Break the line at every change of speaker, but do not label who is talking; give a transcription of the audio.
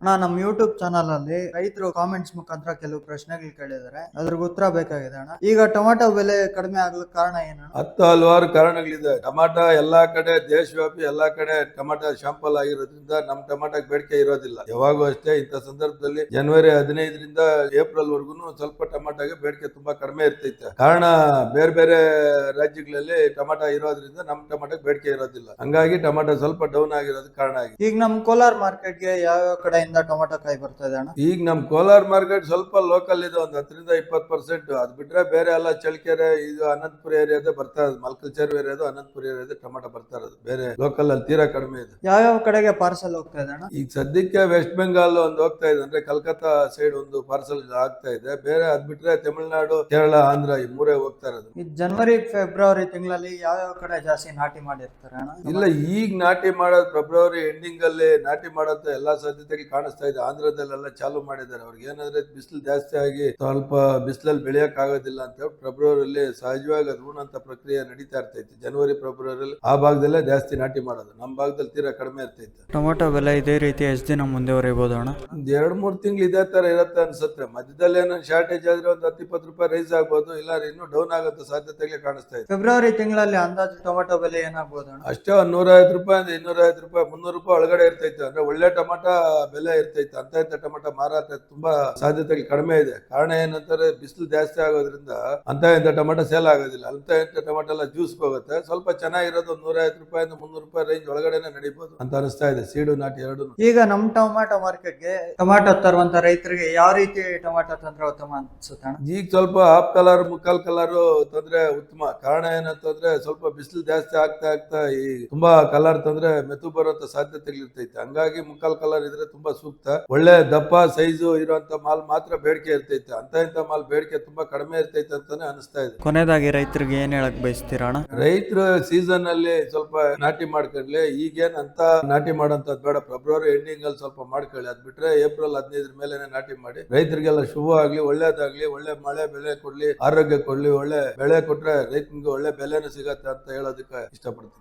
ನಮ್ಮ YouTube channel ಅಲ್ಲಿ ರೈತರು ಕಾಮೆಂಟ್ಸ್ ಮುಖಾಂತರ ಕೆಲವು ಪ್ರಶ್ನೆಗಳು ಕೇಳಿದ್ದಾರೆ, ಅದ್ರಿಗೆ ಉತ್ತರ ಬೇಕಾಗಿದೆ ಅಣ್ಣ. ಈಗ ಟೊಮಾಟೊ ಬೆಲೆ ಕಡಿಮೆ ಆಗ್ಲಿಕ್ಕೆ ಕಾರಣ ಏನು?
ಹಲವಾರು ಕಾರಣಗಳಿದೆ. ಟಮಾಟ ಎಲ್ಲಾ ಕಡೆ ದೇಶವ್ಯಾಪಿ ಎಲ್ಲಾ ಕಡೆ ಟಮಾಟ ಶಾಂಪಲ್ ಆಗಿರೋದ್ರಿಂದ ನಮ್ ಟಮಾಟಕ್ ಬೇಡಿಕೆ ಇರೋದಿಲ್ಲ. ಯಾವಾಗೂ ಅಷ್ಟೇ ಇಂಥ ಸಂದರ್ಭದಲ್ಲಿ ಜನವರಿ 15ರಿಂದ ಏಪ್ರಿಲ್ ವರ್ಗು ಸ್ವಲ್ಪ ಟಮಾಟಗೆ ಬೇಡಿಕೆ ತುಂಬಾ ಕಡಿಮೆ ಇರ್ತೈತೆ. ಕಾರಣ ಬೇರೆ ಬೇರೆ ರಾಜ್ಯಗಳಲ್ಲಿ ಟಮಾಟ ಇರೋದ್ರಿಂದ ನಮ್ ಟಮಾಟಕ್ ಬೇಡಿಕೆ ಇರೋದಿಲ್ಲ. ಹಂಗಾಗಿ ಟಮಾಟ ಸ್ವಲ್ಪ ಡೌನ್ ಆಗಿರೋದಕ್ಕೆ ಕಾರಣ ಆಗಿದೆ.
ಈಗ ನಮ್ ಕೋಲಾರ ಮಾರ್ಕೆಟ್ಗೆ ಯಾವ ಕಡೆಯಿಂದ ಟೊಮಾಟೊ ಕಾಯಿ ಬರ್ತಾ ಇದೆ ಅಣ್ಣ?
ಈಗ ನಮ್ ಕೋಲಾರ ಮಾರ್ಕೆಟ್ ಸ್ವಲ್ಪ ಲೋಕಲ್ ಇದೆ, ಒಂದು 10-20%. ಅದ್ ಬಿಟ್ರೆ ಬೇರೆ ಎಲ್ಲ ಚಳ್ಳಕೆರೆ, ಇದು ಅನಂತಪುರ ಏರಿಯಾದ ಬರ್ತಾ ಇರೋದು, ಮಲ್ಕಲ್ಚರ್ ಏರಿಯಾದ ಅನಂತಪುರ ಏರಿಯಾದ ಟೊಮಾಟೊ ಬರ್ತಾ ಇರೋದು. ಬೇರೆ ಲೋಕಲ್ ಅಲ್ಲಿ ತೀರಾ ಕಡಿಮೆ ಇದೆ.
ಯಾವ ಕಡೆಗೆ ಪಾರ್ಸಲ್ ಹೋಗ್ತಾ ಇದೆ ಅಣ್ಣ?
ಈಗ ಸದ್ಯಕ್ಕೆ ವೆಸ್ಟ್ ಬೆಂಗಾಲ್ ಒಂದು ಹೋಗ್ತಾ ಇದೆ, ಅಂದ್ರೆ ಕಲ್ಕತ್ತಾ ಸೈಡ್ ಒಂದು ಪಾರ್ಸಲ್ ಆಗ್ತಾ ಇದೆ. ಬೇರೆ ಅದ್ ಬಿಟ್ರೆ ತಮಿಳುನಾಡು, ಕೇರಳ, ಆಂಧ್ರ ಈ ಮೂರೇ ಹೋಗ್ತಾ ಇರೋದು.
ಈ ಜನವರಿ ಫೆಬ್ರವರಿ ತಿಂಗಳಲ್ಲಿ ಯಾವ ಕಡೆ ಜಾಸ್ತಿ ನಾಟಿ ಮಾಡಿರ್ತಾರೆ ಅಣ್ಣ?
ಇಲ್ಲ, ಈಗ ನಾಟಿ ಮಾಡೋದು ಫೆಬ್ರವರಿ ಎಂಡಿಂಗ್ ಅಲ್ಲಿ ನಾಟಿ ಮಾಡೋದು ಎಲ್ಲಾ ಸಾಧ್ಯತೆಗಳು ಕಾಣಿಸ್ತಾ ಇದೆ. ಆಂಧ್ರದಲ್ಲೆಲ್ಲ ಚಾಲೂ ಮಾಡಿದ್ದಾರೆ. ಅವ್ರಿಗೆ ಏನಂದ್ರೆ ಬಿಸಿಲು ಜಾಸ್ತಿ ಆಗಿ ಸ್ವಲ್ಪ ಬಿಸಿಲಲ್ಲಿ ಬೆಳೆಯಕ್ ಆಗೋದಿಲ್ಲ ಅಂತ ಫೆಬ್ರವರಿಯಲ್ಲಿ ಸಹಜವಾಗಿ ಅದು ಉಣಂತ ಪ್ರಕ್ರಿಯೆ ನಡೀತಾ ಇರ್ತೈತಿ. ಜನವರಿ ಫೆಬ್ರವರಿಯಲ್ಲಿ ಆ ಭಾಗದಲ್ಲೇ ಜಾಸ್ತಿ ನಾಟಿ ಮಾಡೋದು, ನಮ್ಮ ಭಾಗದಲ್ಲಿ ತೀರಾ ಕಡಿಮೆ ಇರ್ತೈತೆ.
ಟೊಮಾಟೊ ಬೆಲೆ ಇದೇ ರೀತಿ ಎಷ್ಟು ದಿನ ಮುಂದೆವರಿಬಹುದು ಅಣ್ಣ?
ಒಂದ್ 2-3 ತಿಂಗಳು ಇದೇ ತರ ಇರತ್ತೆ ಅನ್ಸುತ್ತೆ. ಮಧ್ಯದಲ್ಲಿ ಏನೋ ಶಾರ್ಟೇಜ್ ಆದ್ರೆ ಒಂದು 10-20 ರೂಪಾಯಿ ರೈಸ್ ಆಗ್ಬೋದು, ಇಲ್ಲ ಇನ್ನೂ ಡೌನ್ ಆಗೋ ಸಾಧ್ಯತೆಗಳೇ ಕಾಣಿಸ್ತಾ ಇದೆ.
ಫೆಬ್ರವರಿ ತಿಂಗಳಲ್ಲಿ ಅಂದಾಜು ಟೊಮಾಟೊ ಬೆಲೆ ಏನಾಗಬಹುದು ಅಣ್ಣ?
ಅಷ್ಟೇ 150 ರೂಪಾಯಿ, 250 ರೂಪಾಯಿ, 300 ರೂಪಾಯಿ ಒಳಗಡೆ ಇರ್ತೈತೆ. ಅಂದ್ರೆ ಒಳ್ಳೆ ಟೊಮಾಟೊ ಬೆಲೆ ಇರ್ತೈತೆ. ಅಂತ ಟೊಮಾಟೊ ಮಾರಾಟ ತುಂಬಾ ಸಾಧ್ಯತೆಗಳು ಕಡಿಮೆ ಇದೆ. ಕಾರಣ ಏನಂತಾರೆ, ಬಿಸಿಲು ಜಾಸ್ತಿ ಆಗೋದ್ರಿಂದ ಅಂತ ಟೊಮಾಟೊ ಸೇಲ್ ಆಗೋದಿಲ್ಲ. ಅಂತ ಟೊಮಾಟೊ ಎಲ್ಲ ಜ್ಯೂಸ್ ಹೋಗುತ್ತೆ. ಸ್ವಲ್ಪ ಚೆನ್ನಾಗಿರೋದು 150 ರೂಪಾಯಿಂದ 300 ರೂಪಾಯಿ ರೇಂಜ್ ಒಳಗಡೆನೆ ನಡೀಬಹುದು ಅಂತ ಅನಿಸ್ತಾ ಇದೆ, ಸೀಡು ನಾಟಿ ಎರಡು.
ಈಗ ನಮ್ ಟೊಮಾಟೊ ಮಾರ್ಕೆಟ್ಗೆ ಟೊಮಾಟೊ ತರುವಂತ ರೈತರಿಗೆ ಯಾವ ರೀತಿ ಟೊಮಾಟೊ ತಂದ್ರೆ ಉತ್ತಮ ಅನ್ಸುತ್ತೆ?
ಈಗ ಸ್ವಲ್ಪ ಹಾಫ್ ಕಲರ್, ಮುಕ್ಕಾಲ್ ಕಲರ್ ತಂದ್ರೆ ಉತ್ತಮ. ಕಾರಣ ಏನಂತಂದ್ರೆ ಸ್ವಲ್ಪ ಬಿಸಿಲು ಜಾಸ್ತಿ ಆಗ್ತಾ ಈ ತುಂಬಾ ಕಲರ್ ತಂದ್ರೆ ಮೆತು ಬರುವಂತ ಸಾಧ್ಯತೆಗಳು ಇರ್ತೈತೆ. ಹಂಗಾಗಿ ಮುಕ್ಕಾಲ್ ಕಲರ್ ಇದ್ರೆ ತುಂಬಾ ಸೂಕ್ತ. ಒಳ್ಳೆ ದಪ್ಪ ಸೈಜು ಇರುವಂತ ಮಾಲ್ ಮಾತ್ರ ಬೇಡಿಕೆ ಇರ್ತೈತೆ. ಅಂತ ಮಾಲ್ ಬೇಡಿಕೆ ತುಂಬಾ ಕಡಿಮೆ ಇರ್ತೈತೆ ಅಂತಾನೆ ಅನಿಸ್ತಾ ಇದೆ.
ಕೊನೆಯದಾಗಿ ರೈತರಿಗೆ ಏನ್ ಹೇಳಕ್ ಬಯಸ್ತೀರಾ ಅಣ್ಣ?
ರೈತರು ಸೀಸನ್ ಅಲ್ಲಿ ಸ್ವಲ್ಪ ನಾಟಿ ಮಾಡ್ಕೊಳ್ಳಿ. ಈಗೇನ್ ಅಂತ ನಾಟಿ ಮಾಡೋಂಥದ್ದು ಬೇಡ. ಫೆಬ್ರವರಿ ಎಂಡಿಂಗ್ ಅಲ್ಲಿ ಸ್ವಲ್ಪ ಮಾಡ್ಕೊಳ್ಳಿ. ಅದ್ ಬಿಟ್ರೆ ಏಪ್ರಿಲ್ 15 ಮೇಲೆ ನಾಟಿ ಮಾಡಿ. ರೈತರಿಗೆಲ್ಲ ಶುಭ ಆಗ್ಲಿ, ಒಳ್ಳೇದಾಗ್ಲಿ, ಒಳ್ಳೆ ಮಳೆ ಬೆಳೆ ಕೊಡ್ಲಿ, ಆರೋಗ್ಯ ಕೊಡ್ಲಿ. ಒಳ್ಳೆ ಬೆಳೆ ಕೊಟ್ರೆ ರೈತನಿಗೆ ಒಳ್ಳೆ ಬೆಲೆನೂ ಸಿಗತ್ತೆ ಅಂತ ಹೇಳೋದಕ್ಕೆ ಇಷ್ಟಪಡ್ತೀನಿ.